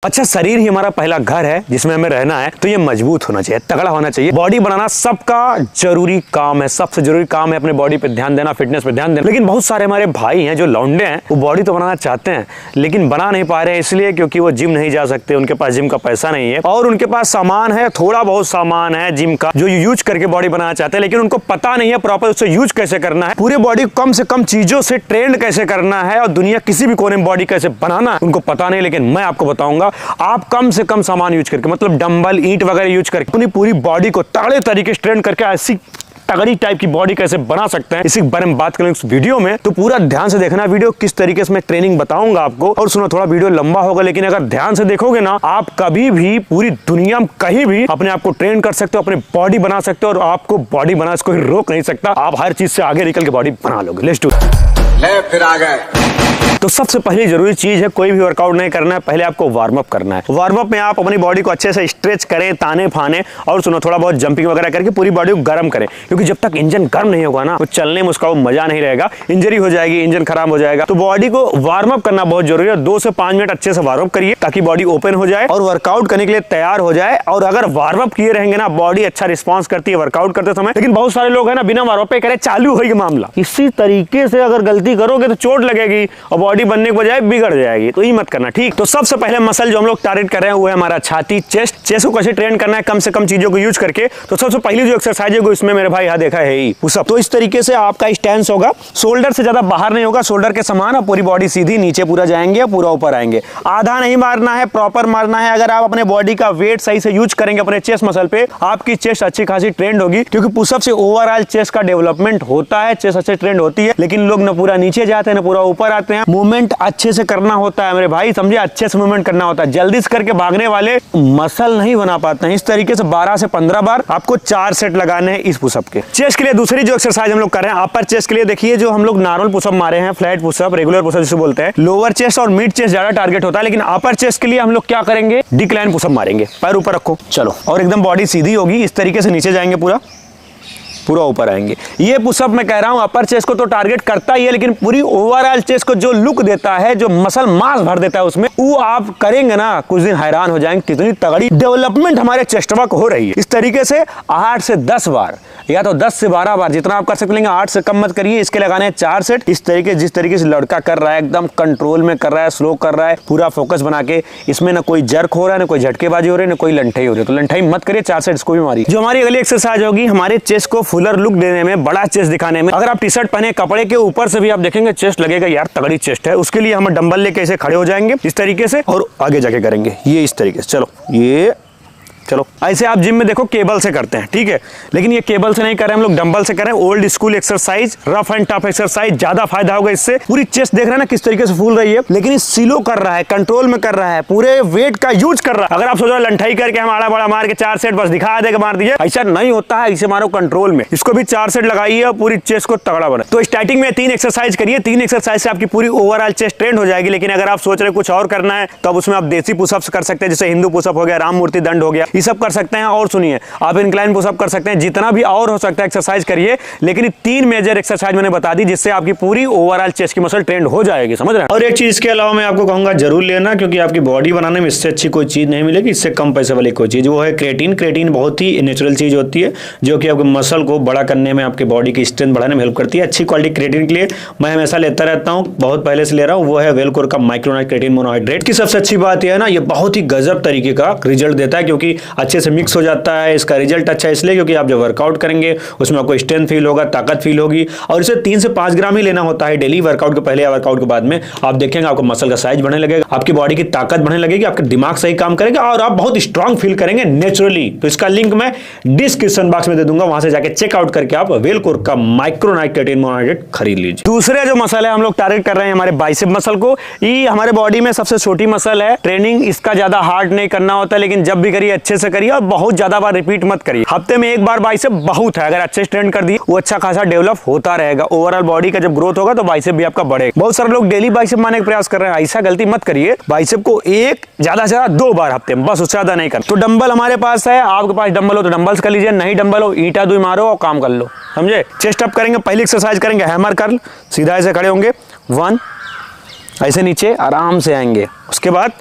अच्छा, शरीर ही हमारा पहला घर है जिसमें हमें रहना है, तो ये मजबूत होना चाहिए, तगड़ा होना चाहिए। बॉडी बनाना सबका जरूरी काम है, सबसे जरूरी काम है अपने बॉडी पे ध्यान देना, फिटनेस पे ध्यान देना। लेकिन बहुत सारे हमारे भाई हैं जो लौंडे हैं, वो बॉडी तो बनाना चाहते हैं लेकिन बना नहीं पा रहे हैं, इसलिए क्योंकि वो जिम नहीं जा सकते, उनके पास जिम का पैसा नहीं है और उनके पास सामान है, थोड़ा बहुत सामान है जिम का जो यूज करके बॉडी बनाना चाहते हैं, लेकिन उनको पता नहीं है प्रॉपर उससे यूज कैसे करना है, पूरे बॉडी कम से कम चीजों से ट्रेंड कैसे करना है और दुनिया किसी भी कोने में बॉडी कैसे बनाना है उनको पता नहीं। लेकिन मैं आपको बताऊंगा, आप कम से कम सामान यूज करके, मतलब डंबल, ईंट वगैरह यूज करके अपनी पूरी बॉडी को तगड़े तरीके से ट्रेन करके ऐसी तगड़ी टाइप की बॉडी कैसे बना सकते हैं, इसी बारे में बात करेंगे इस वीडियो में। तो पूरा ध्यान से देखना वीडियो, किस तरीके से मैं ट्रेनिंग बताऊंगा आपको। और सुनो, थोड़ा वीडियो लंबा होगा लेकिन अगर ध्यान से देखोगे ना, आप कभी भी पूरी दुनिया में कहीं भी अपने आप को ट्रेन कर सकते हो, अपनी बॉडी बना सकते हो और आपको बॉडी बनाने से कोई रोक नहीं सकता। आप हर चीज से आगे निकल के बॉडी बना लोगे। लेट्स डू ले फिर आ गए। तो सबसे पहली जरूरी चीज है, कोई भी वर्कआउट नहीं करना है, पहले आपको वार्म अप करना है। वार्म अप में आप अपनी बॉडी को अच्छे से स्ट्रेच करें, ताने फाने, और सुनो थोड़ा बहुत जंपिंग वगैरह करके पूरी बॉडी को गर्म करें, क्योंकि जब तक इंजन गर्म नहीं होगा ना, तो चलने में उसका वो मजा नहीं रहेगा, इंजरी हो जाएगी, इंजन खराब हो जाएगा। तो बॉडी को वार्म अप करना बहुत जरूरी है। 2 से 5 मिनट अच्छे से वार्म अप करिए ताकि बॉडी ओपन हो जाए और वर्कआउट करने के लिए तैयार हो जाए। और अगर वार्म अप किए रहेंगे ना, बॉडी अच्छा रिस्पॉन्स करती है वर्कआउट करते समय। लेकिन बहुत सारे लोग है ना, बिना वार्म अप पे करे चालू होगी मामला। इसी तरीके से अगर गलती करोगे तो चोट लगेगी और बॉडी बनने के बजाय बिगड़ जाएगी, तो ये मत करना, ठीक। तो सबसे पहले मसल जो हम लोग टारगेट कर रहे हैं वो है हमारा छाती, चेस्ट। चेस्ट को कैसे ट्रेन करना है कम से कम चीजों को यूज करके। तो सबसे पहली जो एक्सरसाइज है वो इसमें मेरे भाई यहाँ देखा है ही पुशअप। तो इस तरीके से आपका स्टैंस होगा, शोल्डर से ज्यादा बाहर नहीं होगा, शोल्डर के समान, और पूरी बॉडी सीधी नीचे पूरा जाएंगे, पूरा ऊपर आएंगे। आधा नहीं मारना है, प्रॉपर मारना है। अगर आप अपने बॉडी का वेट सही से यूज करेंगे अपने चेस्ट मसल पे, आपकी चेस्ट अच्छी खासी ट्रेंड होगी, क्योंकि पुशअप से ओवरऑल चेस्ट का डेवलपमेंट होता है, चेस्ट अच्छे ट्रेंड होती है। लेकिन लोग न पूरा नीचे जाते हैं न पूरा ऊपर आते हैं। मूवमेंट अच्छे से करना होता है मेरे भाई, समझे, अच्छे से मूवमेंट करना होता है। जल्दी से करके भागने वाले मसल नहीं बना पाते हैं। इस तरीके से 12 से 15 बार आपको 4 सेट लगाने हैं इस पुशअप के। चेस्ट के लिए दूसरी जो एक्सरसाइज हम लोग कर रहे हैं, अपर चेस्ट के लिए देखिए, जो हम लोग नॉर्मल पुशअप मारे हैं, फ्लैट पुशअप, रेगुलर पुशअप जिसे बोलते हैं, लोअर चेस्ट और मिड चेस्ट ज्यादा टारगेट होता है। लेकिन अपर चेस्ट के लिए हम लोग क्या करेंगे, डिक्लाइन पुशअप मारेंगे। पैर ऊपर रखो, चलो, और एकदम बॉडी सीधी होगी, इस तरीके से नीचे जाएंगे, पूरा ऊपर आएंगे। ये पुशअप मैं कह रहा हूं अपर चेस्ट को तो टारगेट करता ही है, लेकिन पूरी ओवरऑल चेस्ट को जो लुक देता है, जो मसल मास भर देता है उसमें, वो आप करेंगे ना, कुछ दिन हैरान हो जाएंगे कितनी तगड़ी डेवलपमेंट हमारे चेस्टवा को हो रही है। इस तरीके से 8 से 10 बार या तो 10 से 12 बार, जितना आप कर सकते, लेंगे 8 से कम मत करिए। इसके लगाने हैं 4 सेट। इस तरीके जिस तरीके से लड़का कर रहा है, एकदम कंट्रोल में कर रहा है, स्लो कर रहा है, पूरा फोकस बना के। इसमें ना कोई जर्क हो रहा है, ना कोई झटकेबाजी हो रही है, ना कोई लंठाई हो रही है, तो लंठाई मत करिए, 4 सेट इसको भी मारिए। जो हमारी अगली एक्सरसाइज होगी, हमारे चेस्ट को फुलर लुक देने में, बड़ा चेस्ट दिखाने में। अगर आप टी शर्ट पहने, कपड़े के ऊपर से भी आप देखेंगे चेस्ट लगेगा यार तगड़ी चेस्ट है। उसके लिए हम डंबल लेके ऐसे खड़े हो जाएंगे इस तरीके से और आगे जाके करेंगे ये इस तरीके से। चलो, ये चलो, ऐसे आप जिम में देखो केबल से करते हैं, ठीक है, लेकिन ये केबल से नहीं कर रहे हम लोग, डंबल से कर रहे हैं। Old school exercise, rough and tough exercise, ज्यादा फायदा होगा इससे। पूरी चेस्ट देख रहे हैं ना किस तरीके से फूल रही है, लेकिन ये स्लो कर रहा है, कंट्रोल में कर रहा है, पूरे वेट का यूज कर रहा है। अगर आप सोचो लंठाई करके हम आड़ा बड़ा मार के 4 सेट बस दिखा देगा मार दीजिए, ऐसा नहीं होता है। इसे मारो कंट्रोल में, इसको भी 4 सेट लगाइए और पूरी चेस्ट को तगड़ा बना। तो स्टार्टिंग में 3 एक्सरसाइज करिए, 3 एक्सरसाइज से आपकी पूरी ओवरऑल चेस्ट ट्रेंड हो जाएगी। लेकिन अगर आप सोच रहे कुछ और करना है, तो उसमें आप देसी पुशअप्स कर सकते हैं, जैसे हिंदू पुशअप हो गया, राम मूर्ति दंड हो गया, ये सब कर सकते हैं। और सुनिए, आप इंक्लाइन पुशअप कर सकते हैं, जितना भी और हो सकता है एक्सरसाइज करिए। लेकिन 3 मेजर एक्सरसाइज मैंने बता दी, जिससे आपकी पूरी ओवरऑल चेस्ट की मसल ट्रेंड हो जाएगी, समझ रहे हैं। और एक चीज के अलावा मैं आपको कहूंगा जरूर लेना, क्योंकि आपकी बॉडी बनाने में इससे अच्छी कोई चीज नहीं मिलेगी, इससे कम पैसे वाली कोई चीज, वो है क्रेटीन। क्रेटीन बहुत ही नेचुरल चीज होती है, जो कि आपके मसल को बड़ा करने में, आपके बॉडी की स्ट्रेंथ बढ़ाने में हेल्प करती है। अच्छी क्वालिटी क्रेटीन के लिए मैं हमेशा लेता रहता हूँ, बहुत पहले से ले रहा हूँ, वो है वेलकोर का माइक्रोनाइट क्रेटीन मोनोहाइड्रेट की। सबसे अच्छी बात यह है ना, ये बहुत ही गजब तरीके का रिजल्ट देता है, क्योंकि अच्छे से मिक्स हो जाता है। इसका रिजल्ट अच्छा है इसलिए क्योंकि आप जब वर्कआउट करेंगे उसमें आपको स्ट्रेंथ फील होगा, ताकत फील होगी। और इसे 3 से 5 ग्राम ही लेना होता है डेली, वर्कआउट के पहले या वर्कआउट के बाद में। आप देखेंगे आपको मसल का साइज बढ़ने लगेगा, आपकी बॉडी की ताकत बढ़ने लगेगी, आपका दिमाग सही काम करेगा और आप बहुत स्ट्रांग फील करेंगे नेचुरली। तो इसका लिंक मैं डिस्क्रिप्शन बॉक्स में दे दूंगा, वहां से जाके चेकआउट करके आप वेलकोर का माइक्रोनाइट क्रेटीन मोनोहाइड्रेट खरीद लीजिए। दूसरे जो मसल है हम लोग टारगेट कर रहे हैं हमारे बाइसेप मसल को। ये हमारे बॉडी में सबसे छोटी मसल है, ट्रेनिंग इसका ज्यादा हार्ड नहीं करना होता, लेकिन जब भी करिए अच्छे से करिए और बहुत ज्यादा बार रिपीट मत करिए। हफ्ते में 1 बार बाइसेप बहुत है, अगर अच्छे से ट्रेन कर दिए वो अच्छा खासा डेवलप होता रहेगा। ओवरऑल बॉडी का जब ग्रोथ होगा तो बाइसेप भी आपका बढ़ेगा। बहुत सारे लोग डेली बाइसेप मारने का प्रयास कर रहे हैं, ऐसा गलती मत करिए। बाइसेप को 1 ज्यादा से ज्यादा 2 बार हफ्ते में, बस उससे ज्यादा नहीं कर। तो डंबल हमारे पास है, आपके पास डंबल हो तो डंबल्स कर लीजिए, नहीं डंबल हो ईंटा 2 मारो और काम कर लो, समझे। चेस्ट अप करेंगे, पहली एक्सरसाइज करेंगे हैमर कर्ल, सीधा ऐसे खड़े होंगे, 1 ऐसे नीचे आराम से आएंगे, उसके बाद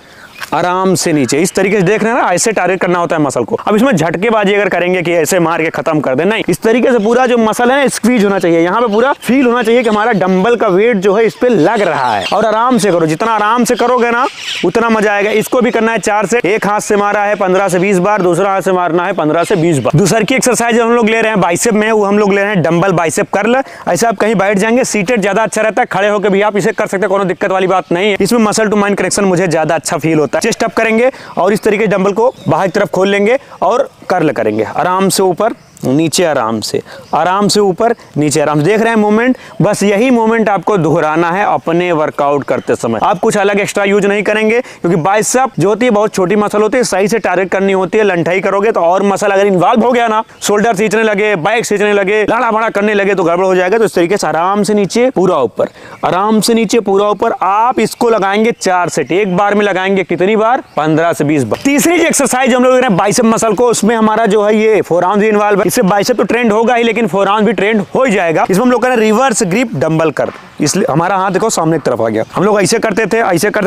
आराम से नीचे, इस तरीके से देख रहे हैं ना, ऐसे टारगेट करना होता है मसल को। अब इसमें झटकेबाजी अगर करेंगे कि ऐसे मार के खत्म कर दे, नहीं, इस तरीके से पूरा जो मसल है स्क्वीज होना चाहिए, यहाँ पे पूरा फील होना चाहिए कि हमारा डंबल का वेट जो है इस पे लग रहा है। और आराम से करो, जितना आराम से करोगे ना उतना मजा आएगा। इसको भी करना है 4 से, एक हाथ से मारा है 15 से 20 बार, दूसरा हाथ से मारना है 15 से 20 बार। दूसरी की एक्सरसाइज हम लोग ले रहे हैं बाइसेप में, वो हम लोग ले रहे हैं डंबल बाइसेप कर्ल। ऐसे आप कहीं बैठ जाएंगे, सीटेड ज्यादा अच्छा रहता है, खड़े होकर भी आप इसे कर सकते हैं, कोनो दिक्कत वाली बात नहीं है। इसमें मसल टू माइंड कनेक्शन मुझे ज्यादा अच्छा फील होता है। चेस्ट अप करेंगे और इस तरीके डंबल को बाहर की तरफ खोल लेंगे और कर्ल करेंगे, आराम से ऊपर नीचे, आराम से ऊपर नीचे, आराम से। देख रहे हैं मूवमेंट, बस यही मूवमेंट आपको दोहराना है अपने वर्कआउट करते समय। आप कुछ अलग एक्स्ट्रा यूज नहीं करेंगे, क्योंकि बाइसेप जो होती है बहुत छोटी मसल होती है, सही से टारगेट करनी होती है। लंठाई करोगे तो और मसल अगर इन्वॉल्व हो गया ना, शोल्डर खींचने लगे, बैक खींचने लगे, लाड़ा भाड़ा करने लगे तो गड़बड़ हो जाएगा। तो इस तरीके से आराम से नीचे पूरा ऊपर, आराम से नीचे पूरा ऊपर। आप इसको लगाएंगे 4 सेट, एक बार में लगाएंगे कितनी बार? 15 से 20 बार। तीसरी एक्सरसाइज हम लोग बाइसेप मसल को, उसमें हमारा जो है ये फोरआर्म भी इन्वॉल्व है। इससे बाइसेप तो ट्रेंड होगा ही, लेकिन फोरआर्म भी ट्रेंड हो ही जाएगा। इसमें हम लोग करें रिवर्स ग्रिप डंबल कर, इसलिए हमारा हाथ देखो सामने की तरफ आ गया। हम लोग ऐसे करते थे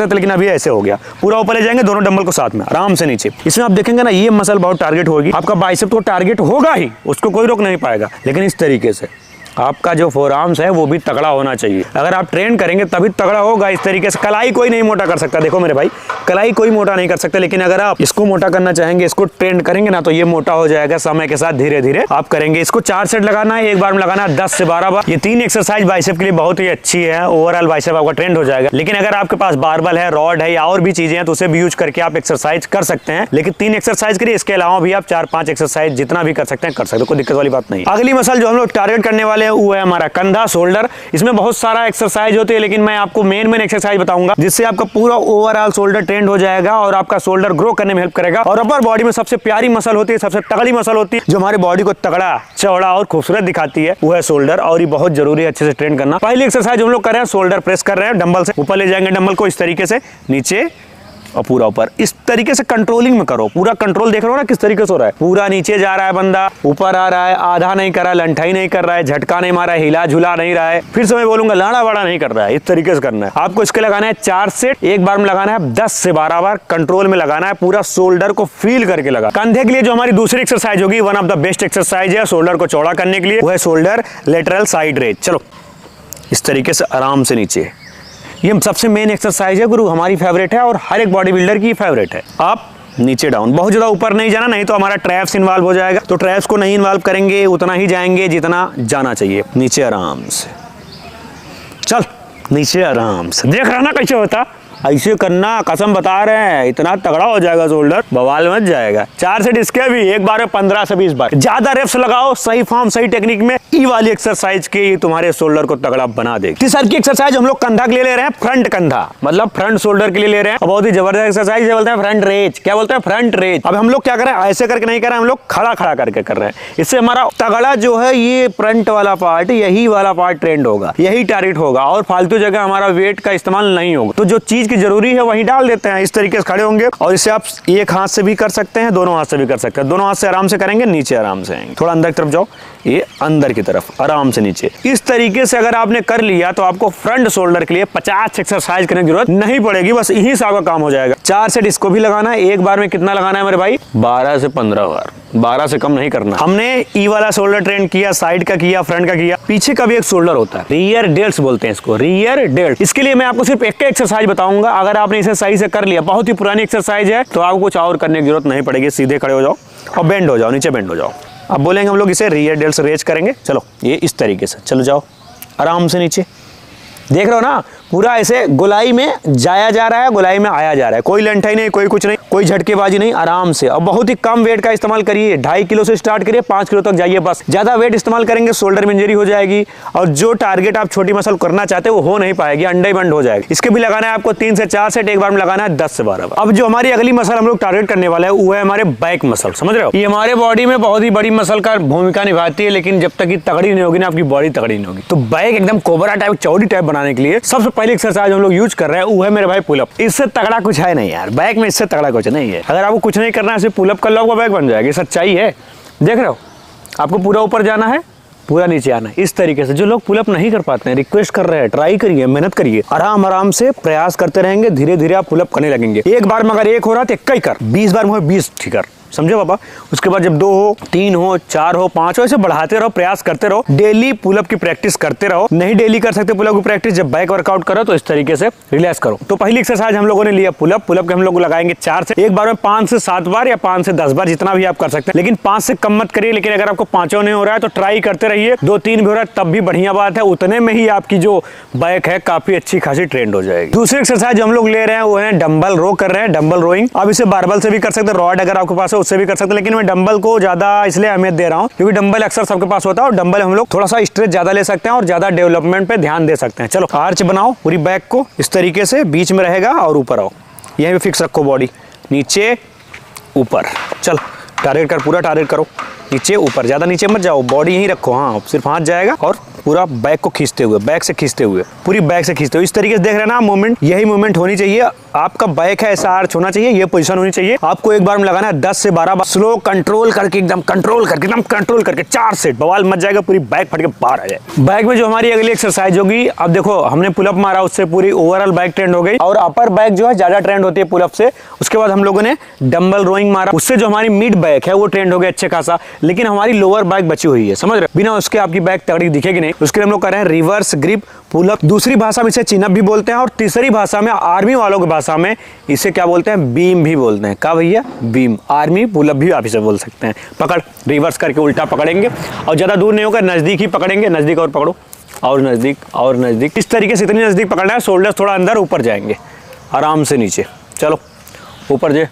लेकिन अभी ऐसे हो गया। पूरा ऊपर ले जाएंगे दोनों डंबल को साथ में, आराम से नीचे। इसमें आप देखेंगे ना, ये मसल बहुत टारगेट होगी, आपका बाइसेप तो टारगेट होगा ही, उसको कोई रोक नहीं पाएगा। लेकिन इस तरीके से आपका जो फोरआर्म्स है वो भी तगड़ा होना चाहिए। अगर आप ट्रेन करेंगे तभी तगड़ा होगा। इस तरीके से कलाई कोई नहीं मोटा कर सकता, देखो मेरे भाई, कलाई कोई मोटा नहीं कर सकता, लेकिन अगर आप इसको मोटा करना चाहेंगे, इसको ट्रेन करेंगे ना, तो ये मोटा हो जाएगा समय के साथ, धीरे धीरे आप करेंगे। इसको 4 सेट लगाना है, एक बार में लगाना है 10 से 12 बार। ये 3 एक्सरसाइज बाइसेप के लिए बहुत ही अच्छी है, ओवरऑल बाइसेप आपका ट्रेंड हो जाएगा। लेकिन अगर आपके पास बारबल है, रॉड है या और भी चीजें हैं, तो उसे भी यूज करके आप एक्सरसाइज कर सकते हैं। लेकिन 3 एक्सरसाइज करिए, इसके अलावा भी आप 4-5 एक्सरसाइज जितना भी कर सकते हैं कर सकते हैं, कोई दिक्कत वाली बात नहीं। अगली मसल जो हम लोग टारगेट करने वाले हैं वो है हमारा कंधा, शोल्डर। इसमें बहुत सारा एक्सरसाइज होते हैं, लेकिन मैं आपको मेन एक्सरसाइज बताऊंगा, जिससे आपका पूरा ओवरऑल शोल्डर ट्रेंड हो जाएगा और आपका शोल्डर ग्रो करने में हेल्प करेगा। और अपर बॉडी में सबसे प्यारी मसल होती है, सबसे तगड़ी मसल होती है, जो हमारी बॉडी को तगड़ा, चौड़ा और खूबसूरत दिखाती है, वो है शोल्डर। और ये बहुत जरूरी है अच्छे से ट्रेन करना। पहली एक्सरसाइज हम लोग कर रहे हैं, शोल्डर प्रेस कर रहे हैं, डंबल से ऊपर ले जाएंगे डंबल को इस तरीके से नीचे और पूरा ऊपर। इस तरीके से कंट्रोलिंग में करो, पूरा कंट्रोल देख रहे हो ना किस तरीके से हो रहा है। पूरा नीचे जा रहा है बंदा, ऊपर आ रहा है, आधा नहीं कर रहा है, लंठाई नहीं कर रहा है, झटका नहीं मारा है, हिला झुला नहीं रहा है। फिर से मैं बोलूंगा, लाड़ा वाड़ा नहीं कर रहा है। इस तरीके से करना है आपको। इसके लगाना है 4 सेट, एक बार में लगाना है 10 से 12 बार, कंट्रोल में लगाना है, पूरा शोल्डर को फील करके लगा। कंधे के लिए जो हमारी दूसरी एक्सरसाइज होगी, one of the best exercise है शोल्डर को चौड़ा करने के लिए, वो है शोल्डर लेटरल साइड रेज। चलो इस तरीके से आराम से नीचे, ये सबसे मेन एक्सरसाइज है गुरु, हमारी फेवरेट है और हर एक बॉडी बिल्डर की फेवरेट है। आप नीचे डाउन, बहुत ज्यादा ऊपर नहीं जाना, नहीं तो हमारा ट्रैप्स इन्वॉल्व हो जाएगा। तो ट्रैप्स को नहीं इन्वॉल्व करेंगे, उतना ही जाएंगे जितना जाना चाहिए। नीचे आराम से, चल नीचे आराम से। देख रहा ना कैसे होता, ऐसे करना, कसम बता रहे हैं, इतना तगड़ा हो जाएगा शोल्डर, बवाल मच जाएगा। 4 सेट इसके भी, एक बार में 15 से 20 बार। ज्यादा रेप्स लगाओ, सही फॉर्म सही टेक्निक में, ई वाली एक्सरसाइज के ये तुम्हारे शोल्डर को तगड़ा बना देगी। तीसरी की एक्सरसाइज हम लोग कंधा के लिए ले रहे हैं, फ्रंट कंधा, मतलब फ्रंट शोल्डर के लिए ले रहे हैं। बहुत ही जबरदस्त एक्सरसाइज है, बोलते हैं फ्रंट रेज। क्या बोलते हैं? Front raise. अब हम लोग क्या करें, ऐसे करके नहीं कर रहे हैं, हम लोग खड़ा खड़ा करके कर रहे हैं। इससे हमारा तगड़ा जो है ये फ्रंट वाला पार्ट, यही वाला पार्ट ट्रेंड होगा, यही टारगेट होगा, और फालतू जगह हमारा वेट का इस्तेमाल नहीं होगा। तो जो चीज की जरूरी है वही डाल देते हैं। इस तरीके से खड़े होंगे और इसे आप एक हाथ से भी कर सकते हैं, दोनों हाथ से भी कर सकते हैं। दोनों हाथ से आराम से करेंगे, नीचे आराम से आएंगे, थोड़ा अंदर की तरफ जाओ, ये अंदर की तरफ आराम से नीचे। इस तरीके से अगर आपने कर लिया तो आपको फ्रंट शोल्डर के लिए 50 एक्सरसाइज करने की जरूरत नहीं पड़ेगी, बस यही से आपका काम हो जाएगा। 4 सेट इसको भी लगाना है, एक बार में कितना लगाना है मेरे भाई? 12 से 15 बार, 12 से कम नहीं करना। हमने ई वाला शोल्डर ट्रेन किया, साइड का किया, फ्रंट का किया, पीछे का भी एक शोल्डर होता है, रियर डेल्ट्स बोलते हैं इसको, रियर डेल्ट। इसके लिए मैं आपको सिर्फ एक एक्सरसाइज बताऊंगा। अगर आपने इसे सही से कर लिया, बहुत ही पुरानी एक्सरसाइज है, तो आपको कुछ और करने की जरूरत नहीं पड़ेगी। सीधे खड़े हो जाओ और बेंड हो जाओ, नीचे बेंड हो जाओ। अब बोलेंगे हम लोग इसे रियर डेल्ट्स रेज करेंगे। चलो ये इस तरीके से, चलो जाओ आराम से नीचे। देख रहे हो ना, पूरा ऐसे गोलाई में जाया जा रहा है, गोलाई में आया जा रहा है, कोई लंठाई नहीं, कोई कुछ नहीं, कोई झटकेबाजी नहीं, आराम से। और बहुत ही कम वेट का इस्तेमाल करिए, 2.5 किलो से स्टार्ट करिए, 5 किलो तक जाइए बस। ज्यादा वेट इस्तेमाल करेंगे शोल्डर में इंजरी हो जाएगी, और जो टारगेट आप छोटी मसल करना चाहते हैं वो हो नहीं पाएगी, अंडा ही बंद हो जाएगी। इसके भी लगाना है आपको 3 से 4 सेट, एक बार में लगाना है 10 से 12 बार। अब जो हमारी अगली मसल हम लोग टारगेट करने वाला है वो है हमारे बैक मसल। समझ रहे हो, ये हमारे बॉडी में बहुत ही बड़ी मसल का भूमिका निभाती है, लेकिन जब तक ये तगड़ी नहीं होगी ना, आपकी बॉडी तगड़ी नहीं होगी। तो बैक एकदम कोबरा टाइप, चौड़ी टाइप बनाने के लिए सबसे पहली एक्सरसाइज हम लोग यूज कर रहे हैं वो है मेरे भाई पुलअप। इससे तगड़ा कुछ है नहीं यार, बैक में इससे तगड़ा कुछ नहीं है। अगर आपको कुछ नहीं करना है, सिर्फ पुलअप कर लो, आपका बैक बन जाएगा, सच्चाई है। देख रहे हो, आपको पूरा ऊपर जाना है पूरा नीचे आना है इस तरीके से। जो लोग पुलअप नहीं कर पाते हैं, रिक्वेस्ट कर रहे हैं, ट्राई करिए, मेहनत करिए, आराम आराम से प्रयास करते रहेंगे, धीरे धीरे आप पुलअप करने लगेंगे। एक बार में अगर एक हो रहा है तो 21 कर, 20 बार में 20 ठीक कर, समझे पापा। उसके बाद जब 2 हो, 3 हो, 4 हो, 5 हो, ऐसे बढ़ाते रहो, प्रयास करते रहो, डेली पुलअप की प्रैक्टिस करते रहो। नहीं डेली कर सकते पुलअप की प्रैक्टिस, जब बैक वर्कआउट करो तो इस तरीके से रिलैक्स करो। तो पहली एक्सरसाइज हम लोगों ने लिया पुलअप। पुलअप के हम लोग लगाएंगे 4 से, एक बार में 5 से 7 बार या 5 से 10 बार, जितना भी आप कर सकते हैं, लेकिन 5 से कम मत करिए। लेकिन अगर आपको 5 नहीं हो रहा है तो ट्राई करते रहिए। 2-3 भी हो रहा है तब भी बढ़िया बात है, उतने में ही आपकी जो बैक है काफी अच्छी खासी ट्रेंड हो जाएगी। दूसरी एक्सरसाइज जो हम लोग ले रहे हैं वो है डंबल रो कर रहे हैं, डंबल रोइंग। आप इसे बारबल से भी कर सकते हैं, रॉड अगर आपके पास है उससे भी कर सकते हैं, लेकिन डंबल को ज्यादा इसलिए अहमियत दे रहा हूं क्योंकि डंबल अक्सर सबके पास होता है और डंबल हम लोग थोड़ा सा स्ट्रेच ज्यादा ले सकते हैं और ज्यादा डेवलपमेंट पे ध्यान दे सकते हैं। चलो आर्च बनाओ पूरी बैक को इस तरीके से, बीच में रहेगा और ऊपर आओ, यहीं पे फिक्स रखो बॉडी, नीचे ऊपर, चल टारगेट कर, पूरा टारगेट करो, नीचे ऊपर, ज्यादा नीचे मत जाओ, बॉडी यहीं रखो, हाँ सिर्फ हाथ जाएगा और पूरा बैक को खींचते हुए, बैक से खींचते हुए, पूरी बैक से खींचते हुए इस तरीके से देख रहे हैं ना मूवमेंट, यही मूवमेंट होनी चाहिए। आपका बैक है ऐसा आर्च होना चाहिए, ये पोजीशन होनी चाहिए। आपको एक बार में लगाना है 10 से 12 बार, स्लो कंट्रोल करके, एकदम कंट्रोल करके 4 सेट, बवाल मत जाएगा, पूरी बैक फट के बाहर आ जाए। बैक में जो हमारी अगली एक्सरसाइज होगी, अब देखो हमने पुलअप मारा, उससे पूरी ओवरऑल बैक ट्रेंड हो गई और अपर बैक जो है ज्यादा ट्रेंड होती है पुलअप से। उसके बाद हम लोगों ने डंबल रोइंग मारा, उससे जो हमारी मिड बैक है वो ट्रेंड हो गया अच्छे खासा, लेकिन हमारी लोअर बैक बची हुई है, समझ रहे, बिना उसके आपकी बैक तगड़ी दिखेगी नहीं। उसके लिए हम लोग कर रहे हैं रिवर्स ग्रिप पुलअप। दूसरी भाषा में इसे चिनअप भी बोलते हैं और तीसरी भाषा में, आर्मी वालों की भाषा में इसे क्या बोलते हैं, बीम भी बोलते हैं। क्या भैया, बीम। आर्मी पुलअप भी आप इसे बोल सकते हैं। पकड़, रिवर्स करके उल्टा पकड़ेंगे और ज्यादा दूर नहीं होगा, नजदीक ही पकड़ेंगे, नजदीक और पकड़ो और नजदीक और नजदीक, इस तरीके से इतनी नजदीक पकड़ना है, शोल्डर थोड़ा अंदर, ऊपर जाएंगे, आराम से नीचे, चलो ऊपर जे,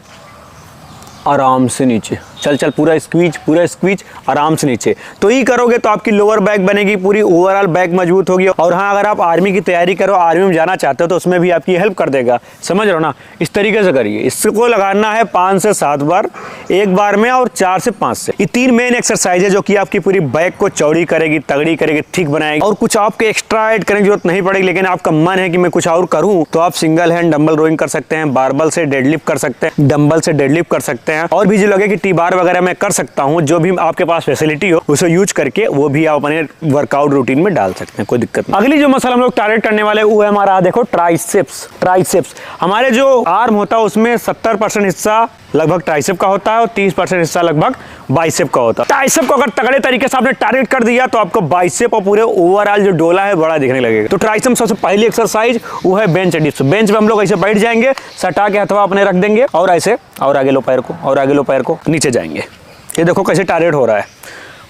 आराम से नीचे, चल चल, पूरा स्क्वीज, आराम से नीचे। तो ही करोगे तो आपकी लोअर बैक बनेगी, पूरी ओवरऑल बैक मजबूत होगी। और हाँ, अगर आप आर्मी की तैयारी करो, आर्मी में जाना चाहते हो तो उसमें भी आपकी हेल्प कर देगा, समझ रहे हो ना। इस तरीके से करिए, इसको लगाना है 5 से 7 बार एक बार में और 4 से 5 से। ये 3 मेन एक्सरसाइज है जो कि आपकी पूरी बैक को चौड़ी करेगी, तगड़ी करेगी, ठीक बनाएगी। और कुछ आपके एक्स्ट्रा ऐड करने की जरूरत नहीं पड़ेगी, लेकिन आपका मन है कि मैं कुछ और करूँ तो आप सिंगल हैंड डंबल रोइंग कर सकते हैं, बारबल से डेडलिफ्ट कर सकते हैं, डंबल से डेडलिफ्ट कर सकते हैं, और भी जो लगे कि टी बार वगैरह मैं कर सकता हूं, जो भी आपके पास फैसिलिटी हो उसे यूज करके वो भी आप अपने वर्कआउट रूटीन में डाल सकते हैं, कोई दिक्कत नहीं। अगली जो मसल हम लोग टारगेट करने वाले वो है हमारा, देखो ट्राइसेप्स। हमारे जो आर्म होता है उसमें 70% हिस्सा लगभग ट्राइसेप का होता है और 30% हिस्सा लगभग बाइसेप का होता है। ट्राइसेप को अगर तगड़े तरीके से आपने टारगेट कर दिया तो आपको बाइसेप और पूरे ओवरऑल जो डोला है बड़ा दिखने लगेगा। तो ट्राइसेप सबसे पहली एक्सरसाइज वो है बेंच डिप्स। बेंच पे हम लोग ऐसे बैठ जाएंगे, सटा के हथवा अपने रख देंगे और ऐसे, और आगे लो पैर को, और आगे लो पैर को, नीचे जाएंगे। ये देखो कैसे टारगेट हो रहा है,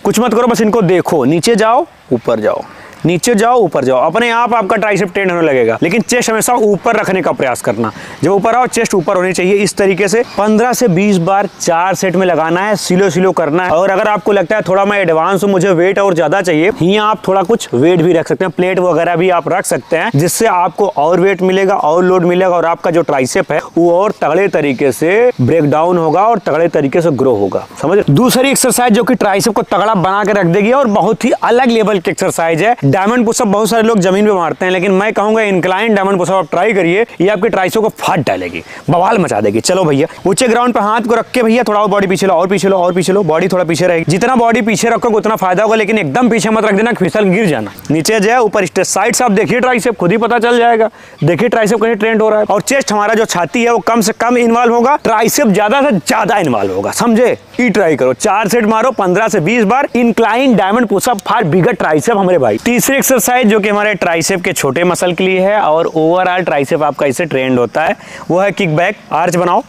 कुछ मत करो, बस इनको देखो, नीचे जाओ ऊपर जाओ, नीचे जाओ ऊपर जाओ, अपने आप आपका ट्राइसेप ट्रेंड होने लगेगा। लेकिन चेस्ट हमेशा ऊपर रखने का प्रयास करना, जब ऊपर आओ चेस्ट ऊपर होनी चाहिए। इस तरीके से 15 से 20 बार 4 सेट में लगाना है, स्लो करना है। और अगर आपको लगता है थोड़ा मैं एडवांस हूं, मुझे वेट और ज्यादा चाहिए, यहाँ आप थोड़ा कुछ वेट भी रख सकते हैं, प्लेट वगैरह भी आप रख सकते हैं, जिससे आपको और वेट मिलेगा और लोड मिलेगा और आपका जो ट्राइसेप है वो और तगड़े तरीके से ब्रेक डाउन होगा और तगड़े तरीके से ग्रो होगा, समझ। दूसरी एक्सरसाइज जो कि ट्राइसेप को तगड़ा बना के रख देगी और बहुत ही अलग लेवल की एक्सरसाइज है, डायमंड पुशअप। बहुत सारे लोग जमीन पे मारते हैं, लेकिन मैं कहूंगा इंक्लाइन डायमंड पुशअप आप ट्राई करिए, ये आपके ट्राइसेप को फाड़ डालेगी, बवाल मचा देगी। चलो भैया, ऊंचे ग्राउंड पे हाथ को रख के भैया थोड़ा बॉडी पीछे लो, और पीछे लो, और पीछे लो, बॉडी थोड़ा पीछे रहेगी। जितना बॉडी पीछे रखोगे उतना फायदा होगा, लेकिन एकदम पीछे मत रख देना, फिसल गिर जाना। नीचे जाए ऊपर स्ट्रेच, साइड से आप देखिए ट्राइसेप, खुद ही पता चल जाएगा। देखिए ट्राइसेप कहीं ट्रेंड हो रहा है। और चेस्ट हमारा जो छाती है वो कम से कम इन्वॉल्व होगा, ट्राइसेप ज्यादा से ज्यादा इन्वॉल्व होगा, समझे। ई ट्राई करो, 4 सेट मारो 15 से 20 बार, incline diamond pushup for bigger tricep हमारे भाई। तीसरी एक्सरसाइज जो कि हमारे ट्राइसेप के छोटे मसल के लिए है और ओवरऑल ट्राइसेप आपका इससे ट्रेंड होता है, वो है किक बैक। आर्च बनाओ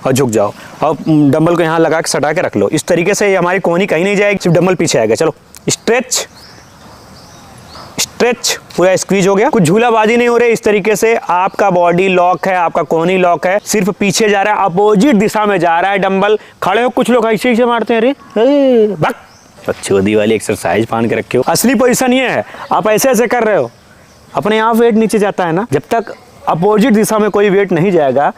और झुक जाओ और डंबल को यहाँ लगा के सटा के रख लो। इस तरीके से हमारी कोहनी कहीं नहीं जाएगी, सिर्फ डंबल पीछे आएगा। चलो स्ट्रेच, पूरा स्क्वीज हो गया, कुछ झूलाबाजी नहीं हो रही। इस तरीके से आपका बॉडी लॉक है, आपका कोहनी लॉक है, सिर्फ पीछे जा रहा है, अपोजिट दिशा में जा रहा है डंबल। खड़े हो, कुछ लोग ऐसे ही मारते हैं, अरे बक, बच्चोदी वाली एक्सरसाइज मान के रखे हो। असली पोजीशन ये है, आप ऐसे ऐसे कर रहे हो, अपने आप वेट नीचे जाता है ना। जब तक अपोजिट दिशा में कोई वेट नहीं जाएगा,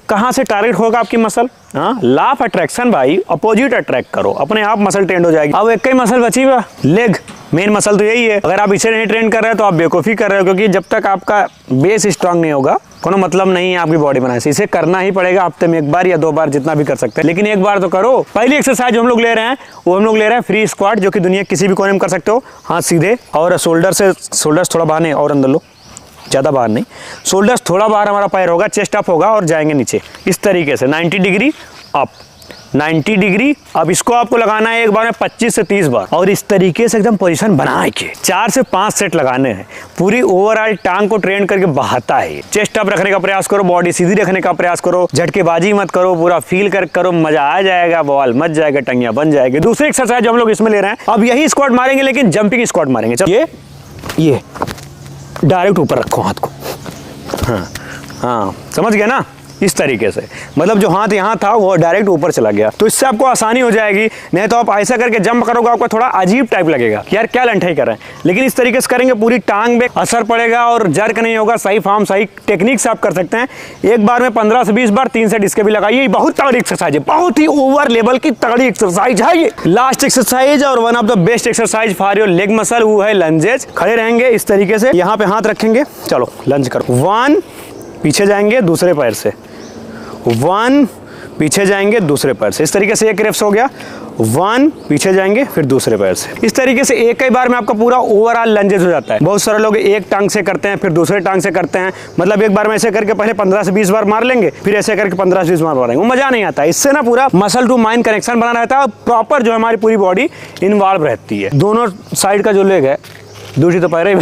कहाँ से टारगेट होगा आपकी मसल? हाँ, लॉ ऑफ अट्रैक्शन भाई, अपोजिट अट्रैक्ट करो, अपने आप मसल ट्रेंड हो जाएगी। अब एक ही मसल बची हुआ, लेग, मेन मसल तो यही है। अगर आप इसे नहीं ट्रेन कर रहे हो तो आप बेवकूफ़ी कर रहे हो, क्योंकि जब तक आपका बेस स्ट्रांग नहीं होगा कोनो मतलब नहीं है आपकी बॉडी बनाने से। इसे करना ही पड़ेगा हफ्ते में 1 बार या 2 बार, जितना भी कर सकते हैं, लेकिन 1 बार तो करो। पहली एक्सरसाइज जो हम लोग ले रहे हैं वो हम लोग ले रहे हैं फ्री स्क्वाट, जो कि दुनिया किसी भी कोने में कर सकते हो। हाथ सीधे और शोल्डर्स थोड़ा बाहर और अंदर लो, ज़्यादा बाहर नहीं, शोल्डर्स थोड़ा बाहर हमारा पैर होगा, चेस्ट अप होगा और जाएंगे नीचे इस तरीके से 90 डिग्री अप, 90 डिग्री। अब इसको आपको लगाना है एक बार में 25 से 30 बार और इस तरीके से एकदम पोजीशन बना के 4 से 5 सेट लगाने हैं। पूरी ओवरऑल टांग को ट्रेन करके बहाता है। चेस्ट अप रखने का प्रयास करो, बॉडी सीधी रखने का प्रयास करो, झटकेबाजी मत करो, पूरा फील कर करो, मजा आ जाएगा, बॉल मच जाएगा, टंगिया बन जाएगी। दूसरी एक्सरसाइज जो हम लोग इसमें ले रहे हैं, अब यही स्क्वाट मारेंगे लेकिन जंपिंग स्क्वाट मारेंगे। चलो ये डायरेक्ट ऊपर रखो हाथ को, हाँ समझ गया ना, इस तरीके से, मतलब जो हाथ यहाँ था वो डायरेक्ट ऊपर चला गया। तो इससे आपको आसानी हो जाएगी। नहीं तो आप ऐसा करके जंप करोगे आपको थोड़ा अजीब टाइप लगेगा कि यार क्या लंठाई कर रहे हैं, लेकिन इस तरीके से करेंगे पूरी टांग में असर पड़ेगा और जर्क नहीं होगा। सही फॉर्म सही टेक्निक से आप कर सकते हैं। एक बार में 15 से 20 बार 3 सेट इसके भी लगाइए। बहुत तगड़ी एक्सरसाइज है, बहुत ही ओवर लेवल की तगड़ी एक्सरसाइज है ये। लास्ट एक्सरसाइज और one of the best exercise for your leg muscle वो है लंजेज। खड़े रहेंगे इस तरीके से, यहाँ पे हाथ रखेंगे, चलो लंज करो। 1 पीछे जाएंगे दूसरे पैर से, 1 पीछे जाएंगे दूसरे पैर से, इस तरीके से एक रेप्स हो गया। 1 पीछे जाएंगे फिर दूसरे पैर से, इस तरीके से एक ही बार में आपका पूरा ओवरऑल लंजेस हो जाता है। बहुत सारे लोग एक टांग से करते हैं फिर दूसरे टांग से करते हैं, मतलब एक बार में ऐसे करके पहले 15 से 20 बार मार लेंगे, फिर ऐसे करके 15 से 20 बार मारेंगे, वो मजा नहीं आता। इससे ना पूरा मसल टू माइंड कनेक्शन बना रहता है और प्रॉपर जो हमारी पूरी बॉडी इन्वॉल्व रहती है। दोनों साइड का जो लेग है, दूसरी तो पैर ही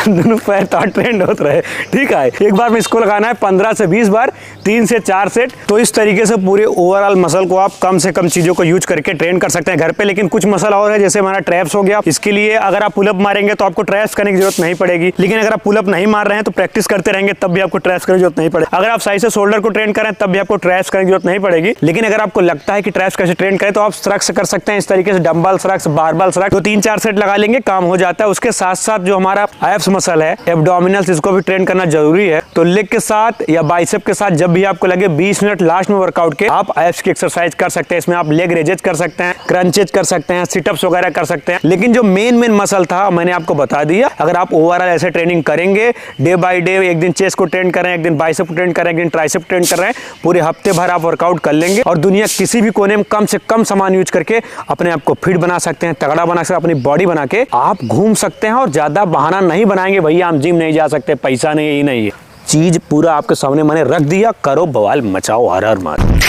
दोनों पैर तो ट्रेंड होते रहे, ठीक है। एक बार में इसको लगाना है 15 से 20 बार, 3 से 4 सेट। तो इस तरीके से पूरे ओवरऑल मसल को आप कम से कम चीज़ों को यूज करके ट्रेन कर सकते हैं घर पे। लेकिन कुछ मसल और है, जैसे हमारा ट्रैप्स हो गया, इसके लिए अगर आप पुलअप मारेंगे तो आपको ट्रैप्स करने की जरूरत नहीं पड़ेगी। लेकिन अगर आप पुलअप नहीं मार रहे हैं तो प्रैक्टिस करते रहेंगे तब भी आपको ट्रैप्स करने की जरूरत नहीं पड़ेगी। अगर आप सही से शोल्डर को ट्रेन करें तब भी आपको ट्रैप्स करने की जरूरत नहीं पड़ेगी। लेकिन अगर आपको लगता है कि ट्रैप्स कैसे ट्रेन करें तो आप स्ट्रक्स कर सकते हैं इस तरीके से, डंबल स्ट्रक्स, बारबल स्ट्रक्स। तो 3-4 सेट लगा लेंगे, काम हो जाता है। उसके साथ साथ जो हमारा एब्स मसल है, एब्डोमिनल्स, इसको भी ट्रेन करना जरूरी है। तो लेग के साथ या बाइसेप के साथ जब भी आपको लगे 20 मिनट लास्ट में वर्कआउट के, आप एब्स की एक्सरसाइज कर सकते हैं। इसमें आप लेग रेजेज कर सकते हैं, क्रंचेज कर सकते हैं, सिटअप्स वगैरह कर सकते हैं। लेकिन जो मेन मसल था मैंने आपको बता दिया। अगर आप ओवरऑल ऐसे ट्रेनिंग करेंगे डे बाय डे, एक दिन चेस्ट को ट्रेन करें, एक दिन बाइसेप को ट्रेन करें, एक दिन ट्राइसेप ट्रेन कर रहे हैं, पूरे हफ्ते भर आप वर्कआउट कर लेंगे और दुनिया किसी भी कोने में कम से कम सामान यूज करके अपने आप को फिट बना सकते हैं, तगड़ा बना सकते हैं। अपनी बॉडी बना के आप घूम सकते हैं और ज्यादा बहाना नहीं बनाएंगे, भैया हम जिम नहीं जा सकते, पैसा नहीं, यही नहीं है। चीज पूरा आपके सामने मैंने रख दिया, करो बवाल मचाओ, हर हर मार।